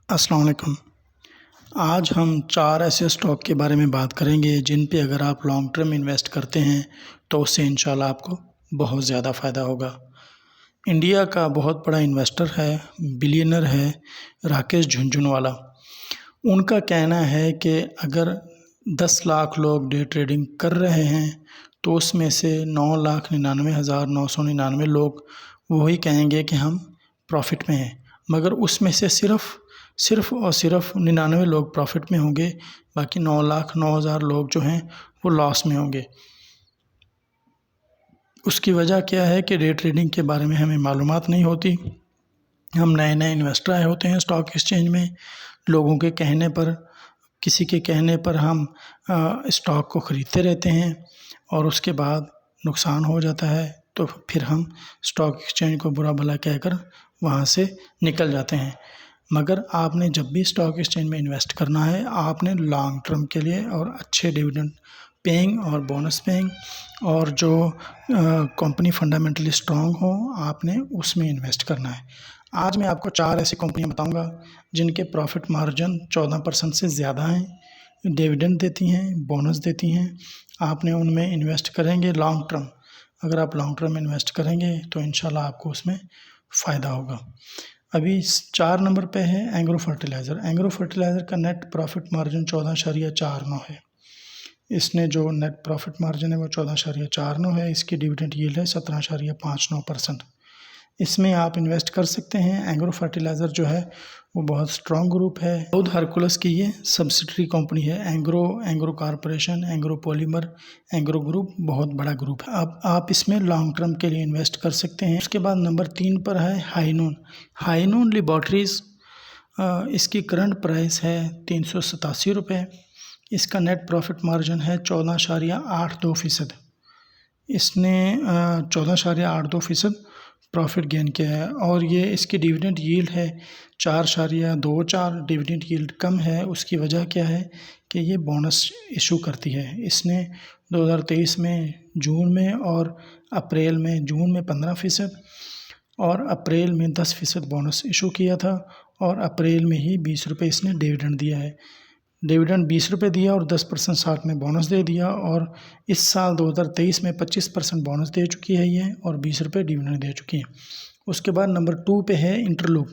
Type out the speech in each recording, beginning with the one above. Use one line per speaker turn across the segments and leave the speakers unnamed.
अस्सलाम वालेकुम। आज हम 4 ऐसे स्टॉक के बारे में बात करेंगे जिन पे अगर आप लॉन्ग टर्म इन्वेस्ट करते हैं तो उससे इंशाल्लाह आपको बहुत ज़्यादा फ़ायदा होगा। इंडिया का बहुत बड़ा इन्वेस्टर है, बिलियनर है राकेश झुनझुनवाला। उनका कहना है कि अगर 10 लाख लोग डे ट्रेडिंग कर रहे हैं तो उसमें से 9,99,999 लोग वही कहेंगे कि हम प्रॉफिट में हैं, मगर उसमें से सिर्फ़ और सिर्फ 99 लोग प्रॉफिट में होंगे, बाकी 9,09,000 लोग जो हैं वो लॉस में होंगे। उसकी वजह क्या है कि डे ट्रेडिंग के बारे में हमें मालूमात नहीं होती। हम नए इन्वेस्टर आए होते हैं स्टॉक एक्सचेंज में, लोगों के कहने पर, किसी के कहने पर हम स्टॉक को ख़रीदते रहते हैं और उसके बाद नुकसान हो जाता है तो फिर हम स्टॉक एक्सचेंज को बुरा भला कहकर वहाँ से निकल जाते हैं। मगर आपने जब भी स्टॉक एक्सचेंज में इन्वेस्ट करना है, आपने लॉन्ग टर्म के लिए और अच्छे डिविडेंड पेइंग और बोनस पेइंग और जो कंपनी फंडामेंटली स्ट्रॉन्ग हो, आपने उसमें इन्वेस्ट करना है। आज मैं आपको 4 ऐसी कंपनियां बताऊंगा जिनके प्रॉफिट मार्जिन 14% से ज़्यादा हैं, डिविडेंड देती हैं, बोनस देती हैं। आपने उनमें इन्वेस्ट करेंगे लॉन्ग टर्म। अगर आप लॉन्ग टर्म इन्वेस्ट करेंगे तो इंशाल्लाह आपको उसमें फ़ायदा होगा। अभी 4 नंबर पे है एंग्रो फर्टिलाइज़र। एंग्रो फर्टिलाइज़र का नेट प्रॉफिट मार्जिन 14.49 है। इसने जो नेट प्रॉफिट मार्जिन है वो 14.49 है। इसकी डिविडेंड यील्ड है 17.59%। इसमें आप इन्वेस्ट कर सकते हैं। एंग्रो फर्टिलाइज़र जो है वो बहुत स्ट्रॉन्ग ग्रुप है। दाऊद हरकुलस की ये सब्सिडरी कंपनी है। Engro corporation, Engro polymer, Engro group बहुत बड़ा ग्रुप है। आप इसमें लॉन्ग टर्म के लिए इन्वेस्ट कर सकते हैं। उसके बाद नंबर 3 पर है हाइनून लेबॉरेटरीज़। इसकी करंट प्राइस है 387 रुपये। इसका नेट प्रॉफिट मार्जिन है 14.82%। इसने 14.82% प्रॉफिट गेन किया है और ये इसकी डिविडेंड यील्ड है 4.24। डिविडेंड यील्ड कम है, उसकी वजह क्या है कि ये बोनस इशू करती है। इसने 2023 में जून में और अप्रैल में, जून में 15% और अप्रैल में 10% बोनस इशू किया था और अप्रैल में ही 20 रुपये इसने डिविडेंड दिया है। डिविडेंड 20 रुपये दिया और 10% साथ में बोनस दे दिया और इस साल 2023 में 25% बोनस दे चुकी है ये और 20 रुपये डिविडेंड दे चुकी है। उसके बाद नंबर 2 पे है इंटरलूप।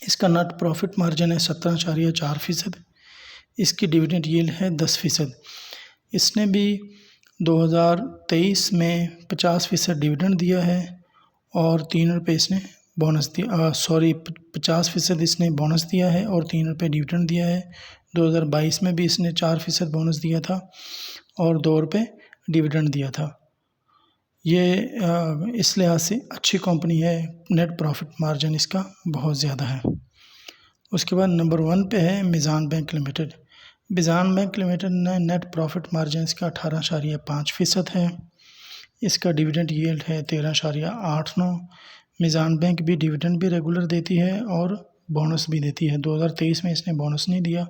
इसका नेट प्रॉफिट मार्जिन है 17.4%। इसकी डिविडेंड यील्ड है 10%। इसने भी 2023 में 50% डिविडेंड दिया है और 3 रुपये इसने बोनस दिया, 50% इसने बोनस दिया है और 3 रुपये डिविडेंड दिया है। 2022 में भी इसने 4% बोनस दिया था और 2 रुपये डिविडेंड दिया था। ये इस लिहाज से अच्छी कंपनी है, नेट प्रॉफिट मार्जिन इसका बहुत ज़्यादा है। उसके बाद नंबर 1 पे है मीज़ान बैंक लिमिटेड। मीज़ान बैंक लिमिटेड ने नेट प्रॉफिट मार्जिन इसका 18.5% है। इसका डिविडेंड यील्ड है 13.89। मीज़ान बैंक भी डिविडेंड भी रेगुलर देती है और बोनस भी देती है। 2023 में इसने बोनस नहीं दिया,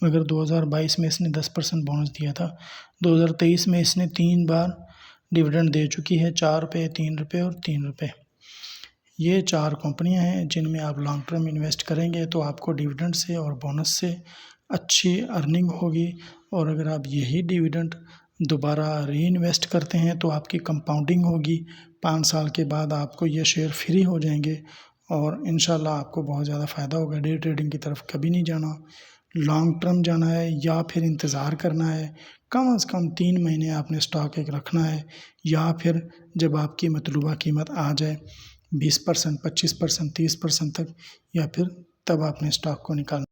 मगर 2022 में इसने 10% बोनस दिया था। 2023 में इसने 3 बार डिविडेंड दे चुकी है, 4 रुपये, 3 रुपये और 3 रुपये। ये 4 कंपनियां हैं जिनमें आप लॉन्ग टर्म इन्वेस्ट करेंगे तो आपको डिविडेंड से और बोनस से अच्छी अर्निंग होगी और अगर आप यही डिविडेंड दोबारा री इन्वेस्ट करते हैं तो आपकी कंपाउंडिंग होगी। 5 साल के बाद आपको ये शेयर फ्री हो जाएंगे और इंशाल्लाह आपको बहुत ज़्यादा फ़ायदा होगा। डे ट्रेडिंग की तरफ कभी नहीं जाना, लॉन्ग टर्म जाना है या फिर इंतज़ार करना है। कम से कम 3 महीने आपने स्टॉक एक रखना है या फिर जब आपकी मतलूबा कीमत आ जाए 20%, 25%, 30% तक, या फिर तब आपने स्टॉक को निकालना।